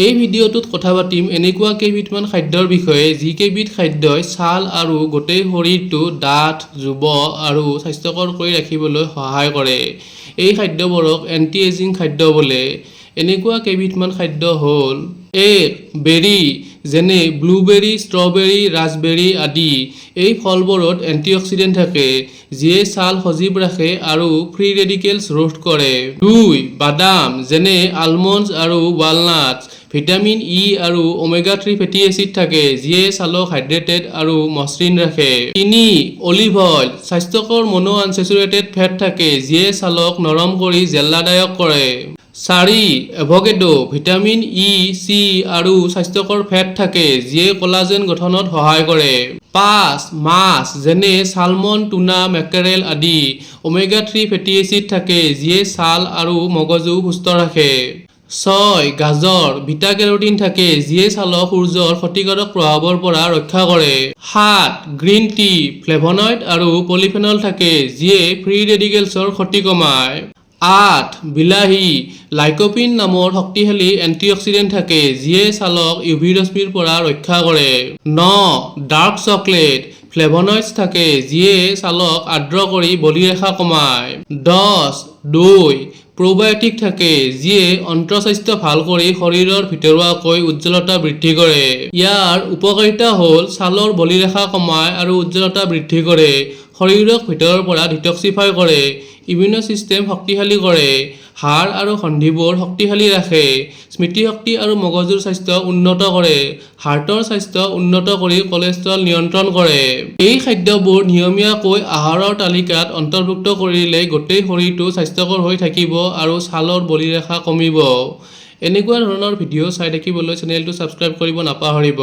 এই ভিডিঅ'টোত কথা পাতিম এনেকুৱা কেইবিধমান খাদ্যৰ বিষয়ে যি কেইবিধ খাদ্যই ছাল আৰু গোটেই শৰীৰটো ডাঠ, যুৱ আৰু স্বাস্থ্যকৰ কৰি ৰাখিবলৈ সহায় কৰে। এই খাদ্যবোৰক এন্টি এজিং খাদ্য বোলে। এনেকুৱা কেইবিধমান খাদ্য হ'ল: 1. বেৰী যেনে ব্লুবেৰী, ষ্ট্ৰবেৰী, ৰাজবেৰী আদি। এই ফলবোৰত এন্টিঅক্সিডেণ্ট থাকে যিয়ে ছাল সজীৱ ৰাখে আৰু ফ্ৰী ৰেডিকেলছ ৰোধ কৰে। 2. বাদাম যেনে আলমণ্ডছ আৰু ৱালনাটছ। ভিটামিন ই আৰু ওমেগা-3 ফেটি এচিড থাকে যিয়ে ছালক হাইড্ৰেটেড আৰু মসৃণ ৰাখে। 3. অলিভ অইল স্বাস্থ্যকৰ মনো আনচেচুৰেটেড ফেট থাকে যিয়ে ছালক নৰম কৰি জেল্লাদায়ক কৰে। 4. এভোকেডো ভিটামিন ই, চি আৰু স্বাস্থ্যকৰ ফেট থাকে যিয়ে কোলাজেন গঠনত সহায় কৰে। 5. মাছ যেনে সালমন, টুনা, মেকেৰেল আদি। ওমেগা-3 ফেটি এচিড থাকে যিয়ে ছাল আৰু মগজু সুস্থ ৰাখে। 6. গাজৰ বিটা কেৰোটিন থাকে যিয়ে ছালক সূৰ্যৰ ক্ষতিকাৰক প্ৰভাৱৰ পৰা ৰক্ষা কৰে। 7. গ্ৰীণ টি ফ্লেভনয়েড আৰু পলিফেনল থাকে যিয়ে ফ্ৰী ৰেডিকেলছৰ ক্ষতি কমায়। 8. বিলাহী লাইকোপিন নামৰ শক্তিশালী এন্টিঅক্সিডেণ্ট থাকে যিয়ে ছালক ইউভি ৰশ্মিৰ পৰা ৰক্ষা কৰে। 9. ডাৰ্ক চকলেট ফ্লেভনয়েডছ থাকে যিয়ে ছালক আৰ্দ্ৰ কৰি বলিৰেখা কমায়। 10. দৈ প্ৰ'বায়'টিক থাকে যিয়ে অন্ত্ৰস্বাস্থ্য ভাল কৰি শৰীৰৰ ভিতৰুৱাকৈ উজ্জ্বলতা বৃদ্ধি কৰে। ইয়াৰ উপকাৰিতা হ'ল ছালৰ বলিৰেখা কমায় আৰু উজ্জ্বলতা বৃদ্ধি কৰে, শৰীৰক ভিতৰৰ পৰা ডিটক্সিফাই কৰে, ইমিউন চিষ্টেম শক্তিশালী কৰে, হাড় আৰু সন্ধিবোৰ শক্তিশালী ৰাখে, স্মৃতিশক্তি আৰু মগজুৰ স্বাস্থ্য উন্নত কৰে, হাৰ্টৰ স্বাস্থ্য উন্নত কৰি কোলেষ্ট্ৰল নিয়ন্ত্ৰণ কৰে। এই খাদ্যবোৰ নিয়মীয়াকৈ আহাৰৰ তালিকাত অন্তৰ্ভুক্ত কৰিলে গোটেই শৰীৰটো স্বাস্থ্যকৰ হৈ থাকিব আৰু ছালৰ বলিৰেখা কমিব। এনেকুৱা ধৰণৰ ভিডিঅ' চাই থাকিবলৈ চেনেলটো ছাবস্ক্ৰাইব কৰিব নাপাহৰিব।